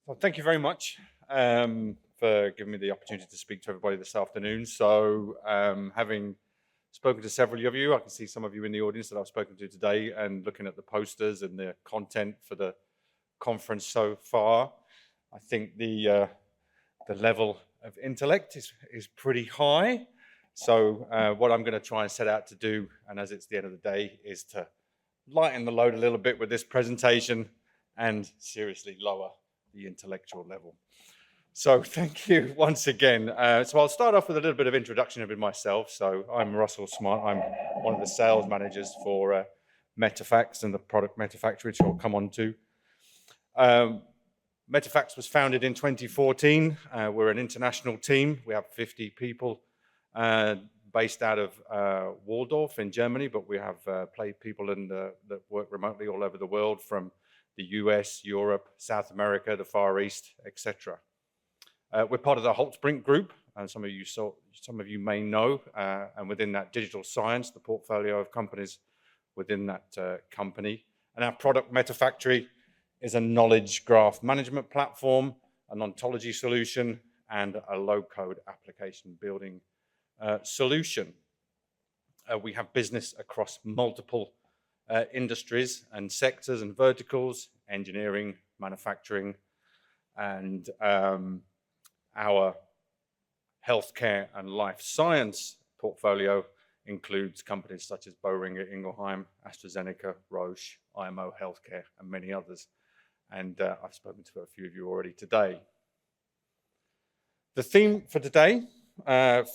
Well, thank you very much for giving me the opportunity to speak to everybody this afternoon. So, having spoken to several of you, I can see some of you in the audience that I've spoken to today, and looking at the posters and the content for the conference so far, I think the level of intellect is pretty high. So, what I'm going to try and set out to do, and as it's the end of the day, is to lighten the load a little bit with this presentation and seriously lower the intellectual level. So thank you once again. So I'll start off with a little bit of introduction of myself. So I'm Russell Smart. I'm one of the sales managers for Metaphacts and the product Metafactory, which I'll come on to. Metaphacts was founded in 2014. We're an international team. We have 50 people based out of Waldorf in Germany, but we have people that work remotely all over the world, from the US, Europe, South America, the Far East, etc. We're part of the Holtzbrinck Group, and some of you may know, and within that, digital science, the portfolio of companies within that company. And our product Metafactory is a knowledge graph management platform, an ontology solution, and a low-code application building solution. We have business across multiple industries and sectors and verticals: engineering, manufacturing, and our healthcare and life science portfolio includes companies such as Boehringer Ingelheim, AstraZeneca, Roche, IMO Healthcare, and many others. And I've spoken to a few of you already today. The theme for today,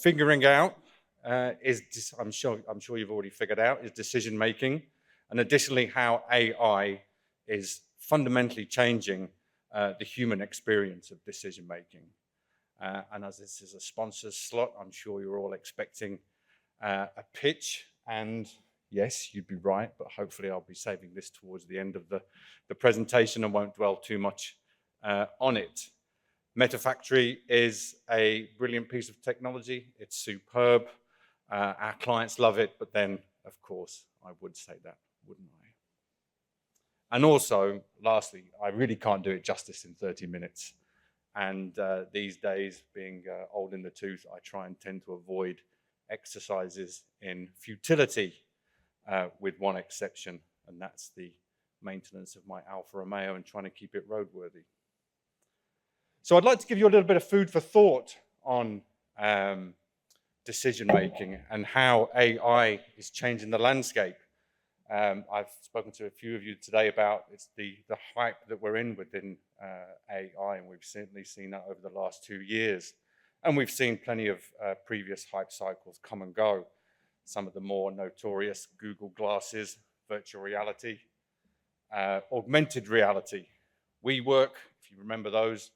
figuring out, I'm sure you've already figured out, is decision making, and additionally how AI is fundamentally changing the human experience of decision making. And as this is a sponsor's slot, I'm sure you're all expecting a pitch, and yes, you'd be right, but hopefully I'll be saving this towards the end of the presentation and won't dwell too much on it. Metafactory is a brilliant piece of technology. It's superb. Our clients love it, but then, of course, I would say that, wouldn't I? And also, lastly, I really can't do it justice in 30 minutes. And these days, being old in the tooth, I try and tend to avoid exercises in futility, with one exception, and that's the maintenance of my Alfa Romeo and trying to keep it roadworthy. So I'd like to give you a little bit of food for thought on decision making and how AI is changing the landscape. I've spoken to a few of you today about the hype that we're in within AI, and we've certainly seen that over the last 2 years. And we've seen plenty of previous hype cycles come and go. Some of the more notorious Google glasses, virtual reality, augmented reality. WeWork, if you remember those,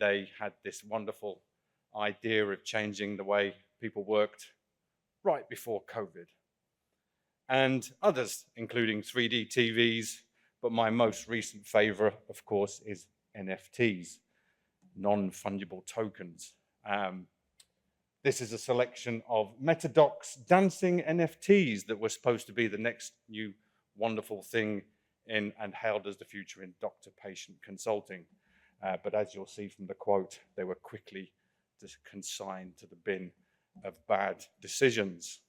they had this wonderful idea of changing the way people worked right before COVID. And others, including 3D TVs, but my most recent favorite, of course, is NFTs, non-fungible tokens. This is a selection of Metadocs dancing NFTs that were supposed to be the next new wonderful thing in and hailed as the future in doctor-patient consulting. But as you'll see from the quote, they were quickly just consigned to the bin of bad decisions.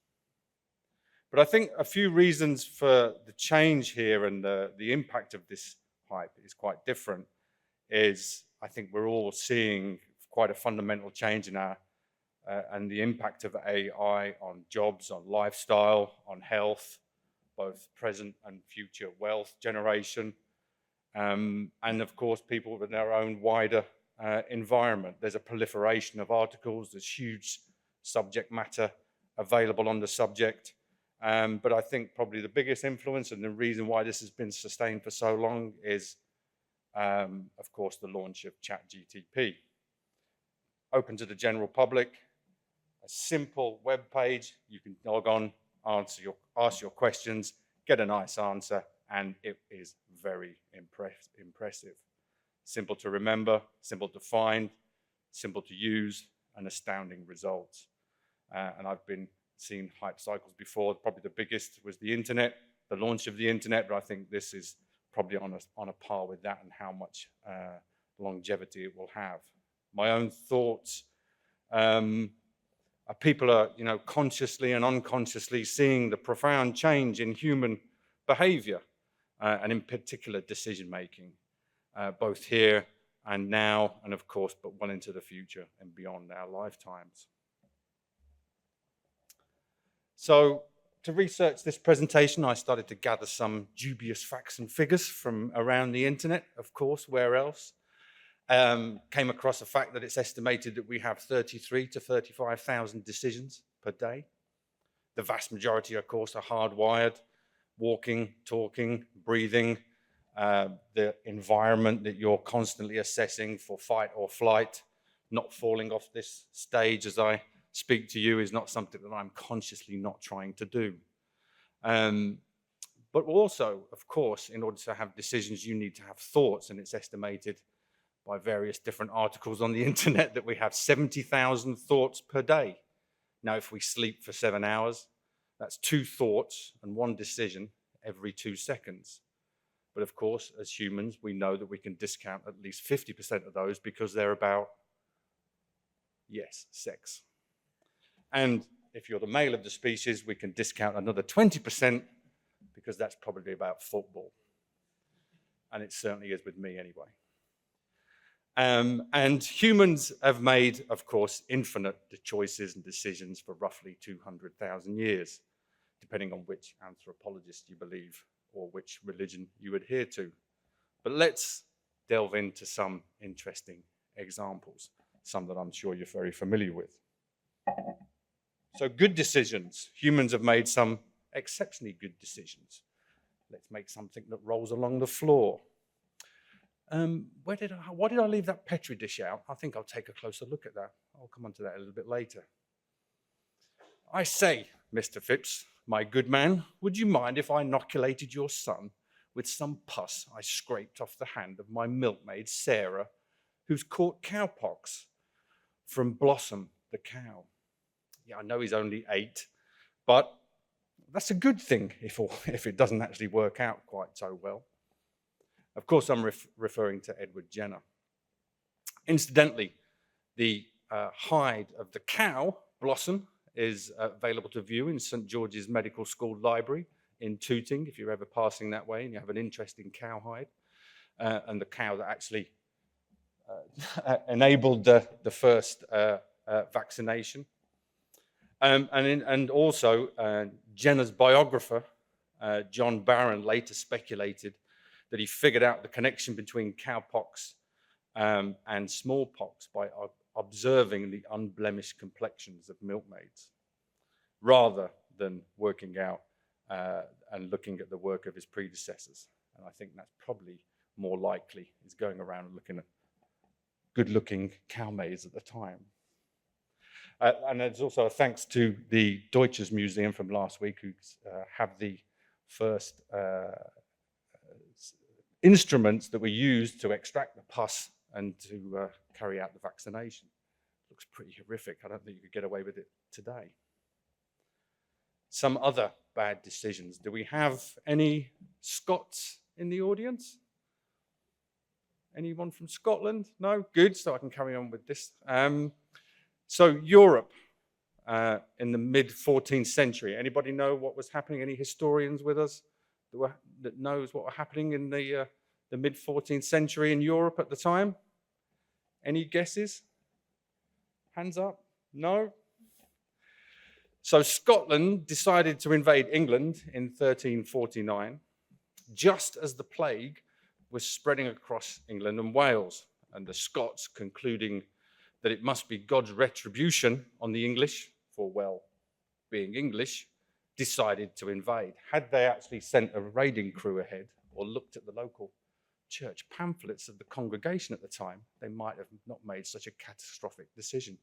But I think a few reasons for the change here and the impact of this hype is quite different. I think we're all seeing quite a fundamental change in our and the impact of AI on jobs, on lifestyle, on health, both present and future wealth generation, and of course people within their own wider environment. There's a proliferation of articles, there's huge subject matter available on the subject. But I think probably the biggest influence and the reason why this has been sustained for so long is, of course, the launch of ChatGPT. Open to the general public, a simple web page. You can log on, ask your questions, get a nice answer, and it is very impressive. Simple to remember, simple to find, simple to use, and astounding results. And I've been seeing hype cycles before. Probably the biggest was the internet, the launch of the internet, but I think this is probably on a par with that and how much longevity it will have. My own thoughts, people are, consciously and unconsciously seeing the profound change in human behavior and in particular decision making, both here and now, and of course, but well into the future and beyond our lifetimes. So to research this presentation, I started to gather some dubious facts and figures from around the internet, of course, where else? Came across the fact that it's estimated that we have 33 to 35,000 decisions per day. The vast majority, of course, are hardwired: walking, talking, breathing, the environment that you're constantly assessing for fight or flight. Not falling off this stage as I speak to you is not something that I'm consciously not trying to do. But also, of course, in order to have decisions, you need to have thoughts, and it's estimated by various different articles on the internet that we have 70,000 thoughts per day. Now, if we sleep for 7 hours, that's 2 thoughts and 1 decision every 2 seconds. But of course, as humans, we know that we can discount at least 50% of those because they're about, yes, sex. And if you're the male of the species, we can discount another 20% because that's probably about football. And it certainly is with me anyway. And humans have made, of course, infinite choices and decisions for roughly 200,000 years, depending on which anthropologist you believe or which religion you adhere to. But let's delve into some interesting examples, some that I'm sure you're very familiar with. So good decisions. Humans have made some exceptionally good decisions. Let's make something that rolls along the floor. Why did I leave that Petri dish out? I think I'll take a closer look at that. I'll come on to that a little bit later. I say, Mr. Phipps, my good man, would you mind if I inoculated your son with some pus I scraped off the hand of my milkmaid, Sarah, who's caught cowpox from Blossom, the cow? Yeah, I know he's only 8, but that's a good thing if it doesn't actually work out quite so well. Of course, I'm referring to Edward Jenner. Incidentally, the hide of the cow, Blossom, is available to view in St. George's Medical School Library in Tooting, if you're ever passing that way and you have an interest in cowhide, and the cow that actually enabled the first vaccination. And also, Jenner's biographer, John Barron, later speculated that he figured out the connection between cowpox and smallpox by observing the unblemished complexions of milkmaids, rather than working out and looking at the work of his predecessors. And I think that's probably more likely, is going around and looking at good-looking cow maids at the time. And there's also a thanks to the Deutsches Museum from last week, who have the first instruments that were used to extract the pus and to carry out the vaccination. Looks pretty horrific. I don't think you could get away with it today. Some other bad decisions. Do we have any Scots in the audience? Anyone from Scotland? No? Good, so I can carry on with this. So Europe in the mid-14th century. Anybody know what was happening? Any historians with us that knows what was happening in the mid-14th century in Europe at the time? Any guesses? Hands up? No? So Scotland decided to invade England in 1349, just as the plague was spreading across England and Wales, and the Scots, concluding that it must be God's retribution on the English for, well, being English, decided to invade. Had they actually sent a raiding crew ahead or looked at the local church pamphlets of the congregation at the time, they might have not made such a catastrophic decision.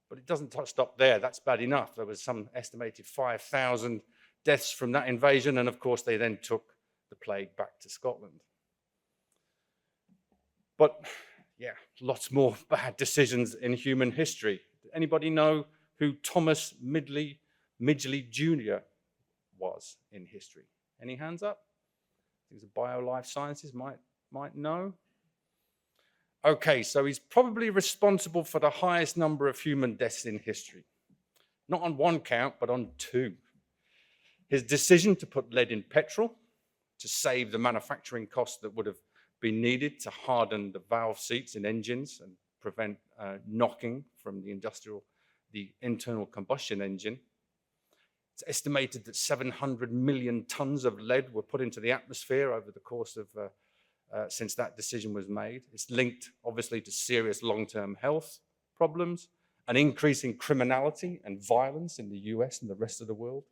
But it doesn't stop there. That's bad enough. There was some estimated 5,000 deaths from that invasion, and of course they then took the plague back to Scotland. But yeah, lots more bad decisions in human history. Anybody know who Thomas Midgley Jr. was in history? Any hands up? I think it's bio life sciences might might know? Okay, so he's probably responsible for the highest number of human deaths in history. Not on one count, but on two. His decision to put lead in petrol to save the manufacturing costs that would have been needed to harden the valve seats in engines and prevent knocking from the internal combustion engine. It's estimated that 700 million tons of lead were put into the atmosphere over the course of since that decision was made. It's linked, obviously, to serious long-term health problems, an increase in criminality and violence in the US and the rest of the world.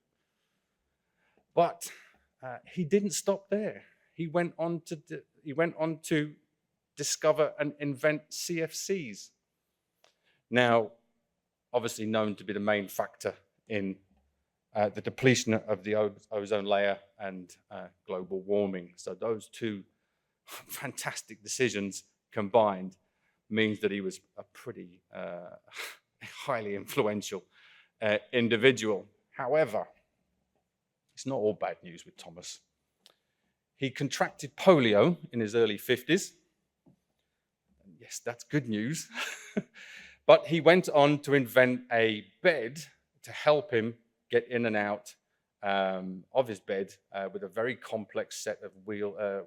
But he didn't stop there. He went on to discover and invent CFCs. Now, obviously known to be the main factor in the depletion of the ozone layer and global warming. So those two fantastic decisions combined means that he was a pretty highly influential individual. However, it's not all bad news with Thomas. He contracted polio in his early 50s. Yes, that's good news. But he went on to invent a bed to help him get in and out of his bed with a very complex set of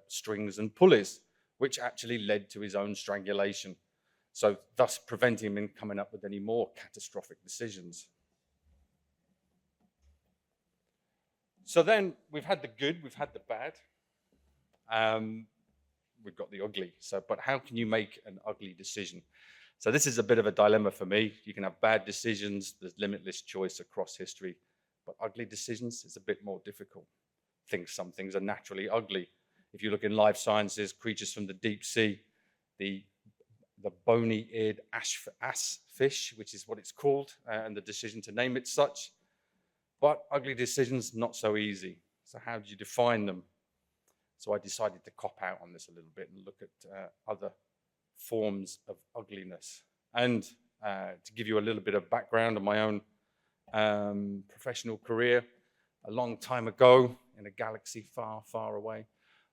strings and pulleys, which actually led to his own strangulation. So thus preventing him from coming up with any more catastrophic decisions. So then we've had the good, we've had the bad, we've got the ugly. But how can you make an ugly decision? So this is a bit of a dilemma for me. You can have bad decisions, there's limitless choice across history, but ugly decisions is a bit more difficult. Some things are naturally ugly. If you look in life sciences, creatures from the deep sea, the bony-eared ass fish, which is what it's called, and the decision to name it such. But ugly decisions, not so easy. So how do you define them? So I decided to cop out on this a little bit and look at other forms of ugliness. And to give you a little bit of background on my own professional career, a long time ago in a galaxy far, far away,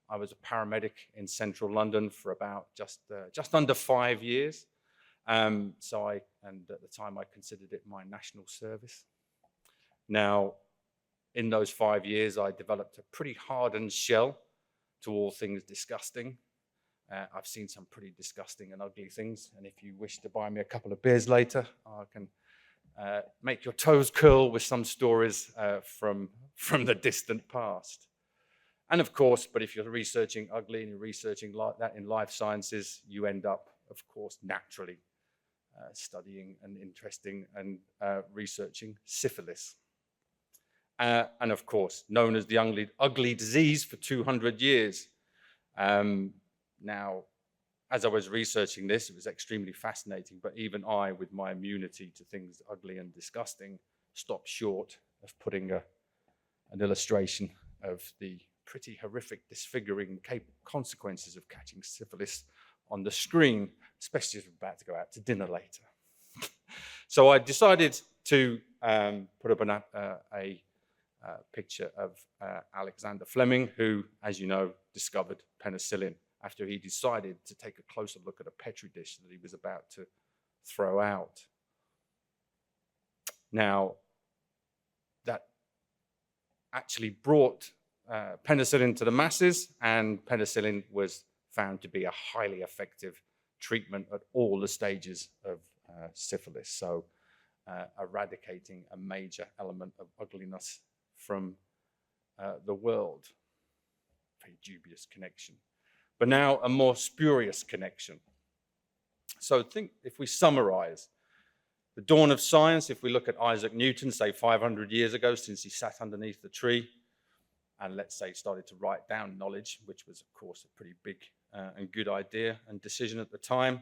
I was a paramedic in central London for about just under 5 years. And at the time I considered it my national service. Now, in those 5 years, I developed a pretty hardened shell to all things disgusting. I've seen some pretty disgusting and ugly things, and if you wish to buy me a couple of beers later, I can make your toes curl with some stories from the distant past. And of course, but if you're researching ugly and you're researching like that in life sciences, you end up, of course, naturally studying and interesting and researching syphilis. And of course, known as the ugly disease for 200 years. Now, as I was researching this, it was extremely fascinating, but even I, with my immunity to things ugly and disgusting, stopped short of putting an illustration of the pretty horrific, disfiguring consequences of catching syphilis on the screen, especially if we're about to go out to dinner later. So I decided to put up a picture of Alexander Fleming, who, as you know, discovered penicillin after he decided to take a closer look at a Petri dish that he was about to throw out. Now, that actually brought penicillin to the masses, and penicillin was found to be a highly effective treatment at all the stages of syphilis, so eradicating a major element of ugliness from the world. Very dubious connection. But now a more spurious connection. So think, if we summarize, the dawn of science, if we look at Isaac Newton, say 500 years ago, since he sat underneath the tree, and let's say started to write down knowledge, which was, of course, a pretty big and good idea and decision at the time.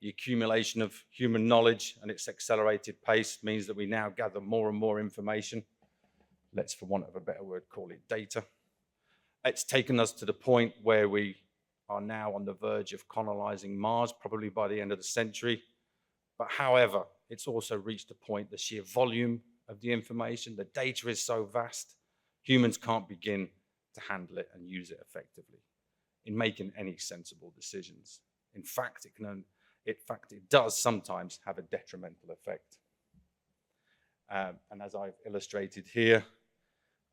The accumulation of human knowledge and its accelerated pace means that we now gather more and more information. Let's, for want of a better word, call it data. It's taken us to the point where we are now on the verge of colonizing Mars, probably by the end of the century. But however, it's also reached a point, the sheer volume of the information, the data is so vast, humans can't begin to handle it and use it effectively. in making any sensible decisions. In fact, it does sometimes have a detrimental effect. And as I've illustrated here,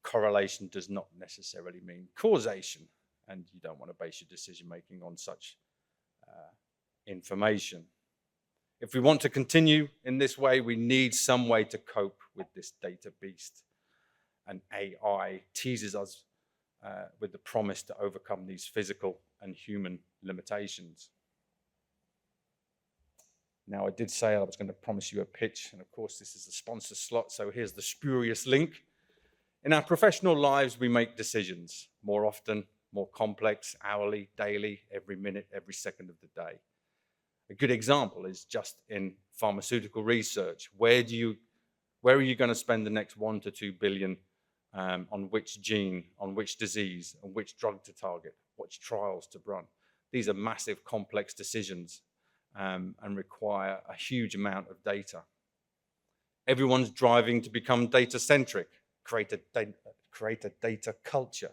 correlation does not necessarily mean causation, and you don't want to base your decision making on such information. If we want to continue in this way, we need some way to cope with this data beast. And AI teases us with the promise to overcome these physical and human limitations. Now, I did say I was going to promise you a pitch, and of course this is the sponsor slot, so here's the spurious link. In our professional lives, we make decisions more often, more complex, hourly, daily, every minute, every second of the day. A good example is just in pharmaceutical research. Where are you going to spend the next 1 to 2 billion on which gene, on which disease, on which drug to target, which trials to run? These are massive, complex decisions and require a huge amount of data. Everyone's driving to become data-centric, create a data culture.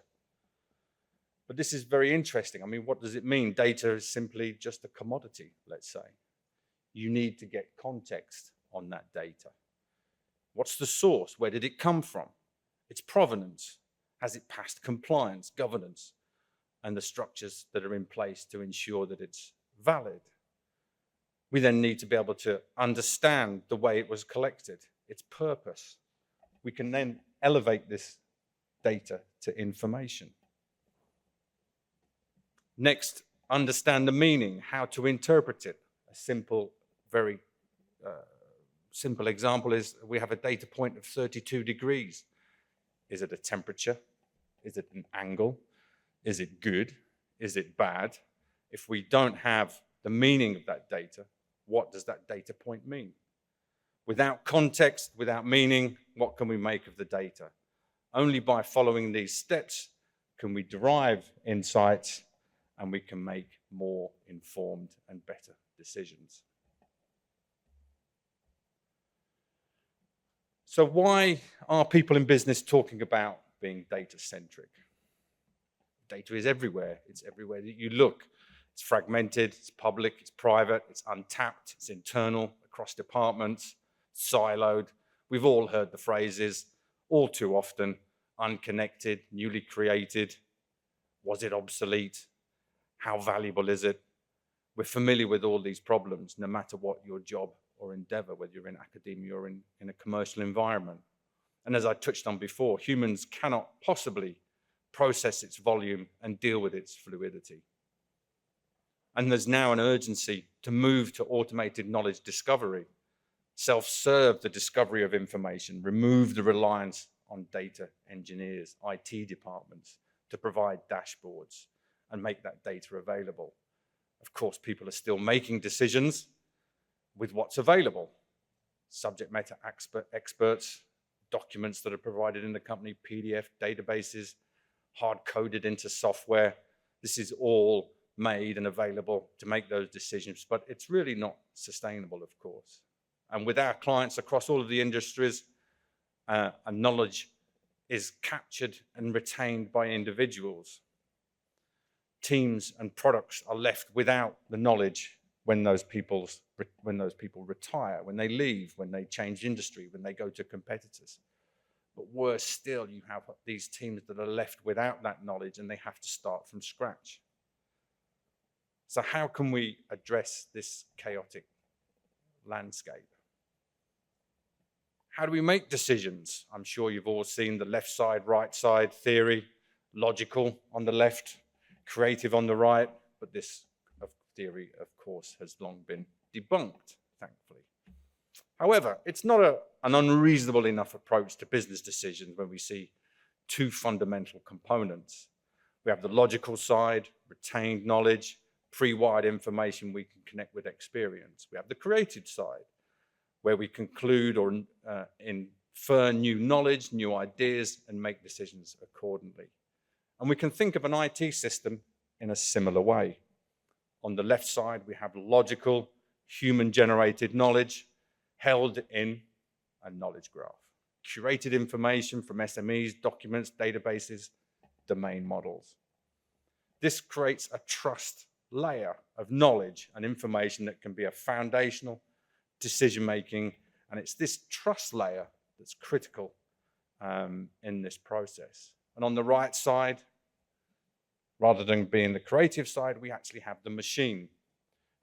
But this is very interesting. I mean, what does it mean? Data is simply just a commodity, let's say. You need to get context on that data. What's the source? Where did it come from? Its provenance. Has it passed compliance, governance, and the structures that are in place to ensure that it's valid? We then need to be able to understand the way it was collected, its purpose. We can then elevate this data to information. Next, understand the meaning, how to interpret it. A simple, very simple example is we have a data point of 32 degrees. Is it a temperature? Is it an angle? Is it good? Is it bad? If we don't have the meaning of that data, what does that data point mean? Without context, without meaning, what can we make of the data? Only by following these steps can we derive insights, and we can make more informed and better decisions. So why are people in business talking about being data-centric? Data is everywhere. It's everywhere that you look. It's fragmented, it's public, it's private, it's untapped, it's internal, across departments, siloed. We've all heard the phrases, all too often, unconnected, newly created. Was it obsolete? How valuable is it? We're familiar with all these problems, no matter what your job or endeavor, whether you're in academia or in a commercial environment. And as I touched on before, humans cannot possibly process its volume and deal with its fluidity. And there's now an urgency to move to automated knowledge discovery, self-serve the discovery of information, remove the reliance on data engineers, IT departments, to provide dashboards and make that data available. Of course, people are still making decisions with what's available. Subject matter experts, documents that are provided in the company, PDF databases, hard-coded into software. This is all made and available to make those decisions, but it's really not sustainable, of course. And with our clients across all of the industries, knowledge is captured and retained by individuals. Teams and products are left without the knowledge when those people retire, when they leave, when they change industry, when they go to competitors. But worse still, you have these teams that are left without that knowledge and they have to start from scratch. So how can we address this chaotic landscape? How do we make decisions? I'm sure you've all seen the left side, right side theory, logical on the left, creative on the right, but this theory, of course, has long been debunked, thankfully. However, it's not an unreasonable enough approach to business decisions when we see two fundamental components. We have the logical side, retained knowledge, pre-wired information we can connect with experience. We have the creative side, where we conclude or infer new knowledge, new ideas, and make decisions accordingly. And we can think of an IT system in a similar way. On the left side, we have logical, human-generated knowledge held in a knowledge graph. Curated information from SMEs, documents, databases, domain models. This creates a trust layer of knowledge and information that can be a foundational decision-making, and it's this trust layer that's critical in this process. And on the right side, rather than being the creative side, we actually have the machine.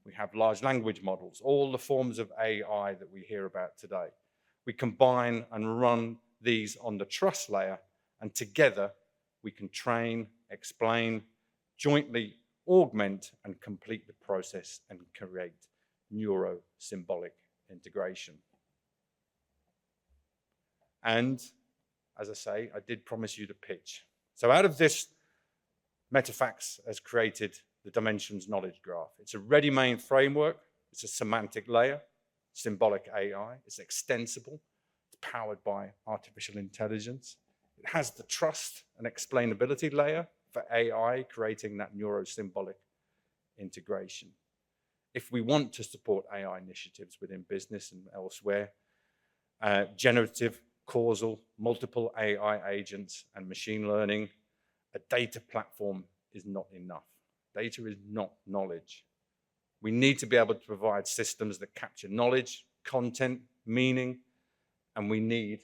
We have large language models, all the forms of AI that we hear about today. We combine and run these on the trust layer, and together we can train, explain, jointly augment and complete the process and create neuro-symbolic integration. And as I say, I did promise you the pitch. So out of this, Metaphacts has created the Dimensions Knowledge Graph. It's a ready-made framework. It's a semantic layer, symbolic AI. It's extensible. It's powered by artificial intelligence. It has the trust and explainability layer for AI, creating that neuro-symbolic integration. If we want to support AI initiatives within business and elsewhere, generative, causal, multiple AI agents, and machine learning, a data platform is not enough. Data is not knowledge. We need to be able to provide systems that capture knowledge, content, meaning, and we need,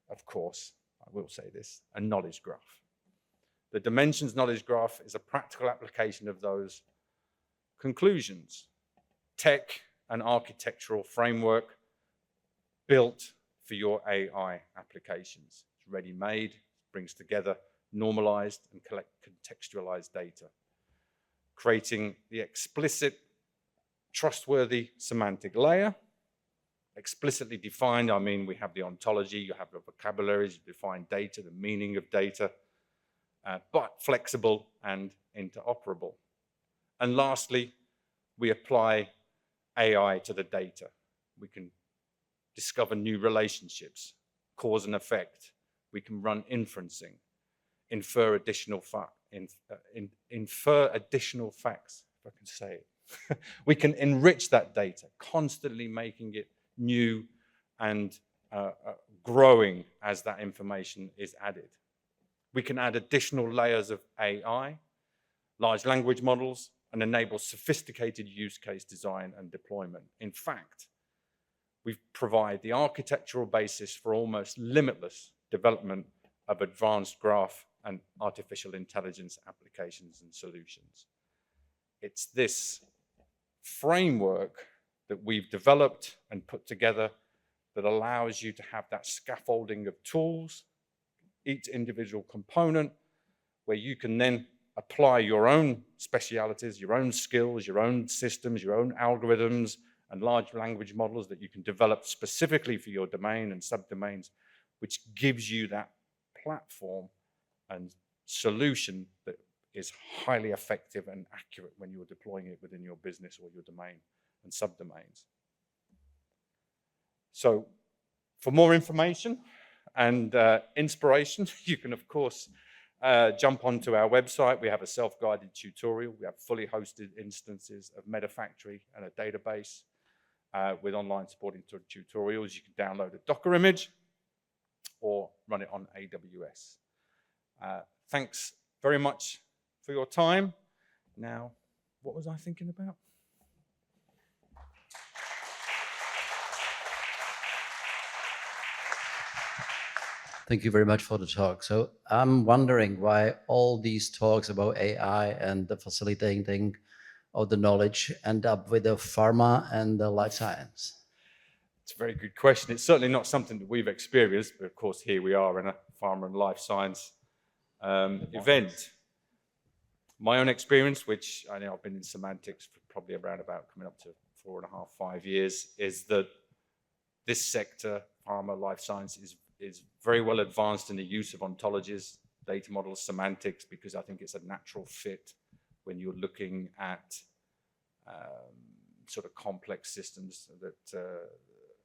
of course, I will say this, a knowledge graph. The Dimensions Knowledge Graph is a practical application of those conclusions. Tech and architectural framework built for your AI applications. It's ready-made, brings together normalized and contextualized data, creating the explicit, trustworthy semantic layer. Explicitly defined, I mean, we have the ontology, you have the vocabularies, you define data, the meaning of data, but flexible and interoperable. And lastly, we apply AI to the data. We can discover new relationships, cause and effect. We can run inferencing, infer additional facts, if I can say it. We can enrich that data, constantly making it new and growing as that information is added. We can add additional layers of AI, large language models, and enable sophisticated use case design and deployment. In fact, we provide the architectural basis for almost limitless development of advanced graph and artificial intelligence applications and solutions. It's this framework that we've developed and put together that allows you to have that scaffolding of tools, each individual component, where you can then apply your own specialities, your own skills, your own systems, your own algorithms, and large language models that you can develop specifically for your domain and subdomains, which gives you that platform and solution that is highly effective and accurate when you're deploying it within your business or your domain and subdomains. So for more information and inspiration, you can, of course, jump onto our website. We have a self-guided tutorial. We have fully hosted instances of Metafactory and a database with online supporting tutorials. You can download a Docker image or run it on AWS. Thanks very much for your time. Now, what was I thinking about? Thank you very much for the talk. So I'm wondering why all these talks about AI and the facilitating of the knowledge end up with the pharma and the life science. It's a very good question. It's certainly not something that we've experienced, but of course here we are in a pharma and life science event. My own experience, which I know I've been in semantics for probably around about coming up to 4.5, 5 years, is that this sector, pharma, life science, is very well advanced in the use of ontologies, data models, semantics, because I think it's a natural fit when you're looking at sort of complex systems that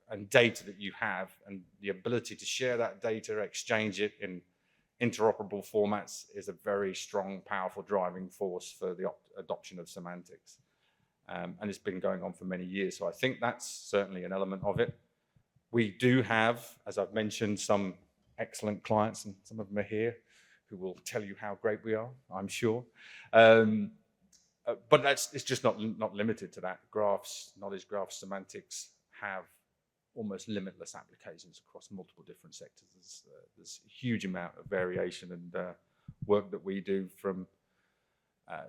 and data that you have, and the ability to share that data, exchange it in interoperable formats is a very strong, powerful driving force for the adoption of semantics. And it's been going on for many years. So I think that's certainly an element of it. We do have, as I've mentioned, some excellent clients, and some of them are here, who will tell you how great we are, I'm sure. But it's just not limited to that. Graphs, knowledge graphs, semantics have almost limitless applications across multiple different sectors. There's a huge amount of variation and work that we do from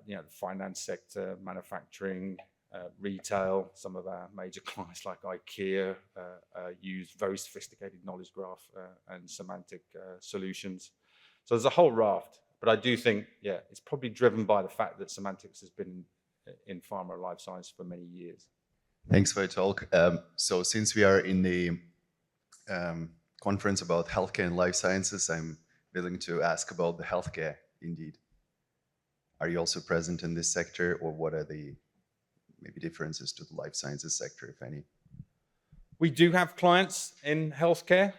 the finance sector, manufacturing, retail. Some of our major clients like IKEA use very sophisticated knowledge graph and semantic solutions. So there's a whole raft. But I do think, it's probably driven by the fact that semantics has been in pharma and life science for many years. Thanks for your talk. So since we are in the conference about healthcare and life sciences, I'm willing to ask about the healthcare indeed. Are you also present in this sector, or what are the maybe differences to the life sciences sector, if any? We do have clients in healthcare.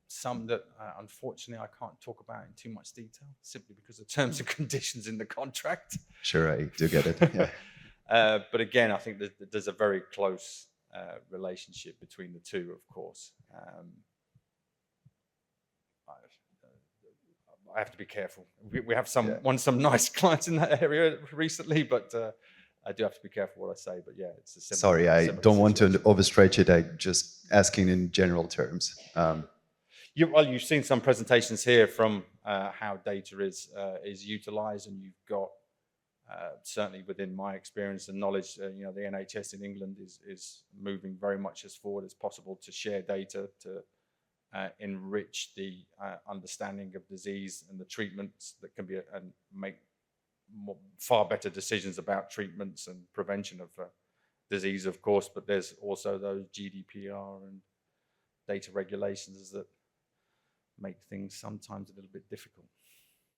Some that, unfortunately, I can't talk about in too much detail, simply because of terms and conditions in the contract. Sure, I do get it. Yeah. But again, I think that there's a very close relationship between the two, of course. I have to be careful. We have some nice clients in that area recently, but I do have to be careful what I say. But yeah, it's a similar. Sorry, I don't want to overstretch it. I'm just asking in general terms. You've seen some presentations here from how data is utilized, and you've got certainly within my experience and knowledge, the NHS in England is moving very much as forward as possible to share data to enrich the understanding of disease and the treatments that can be and make far better decisions about treatments and prevention of disease, of course. But there's also those GDPR and data regulations that make things sometimes a little bit difficult.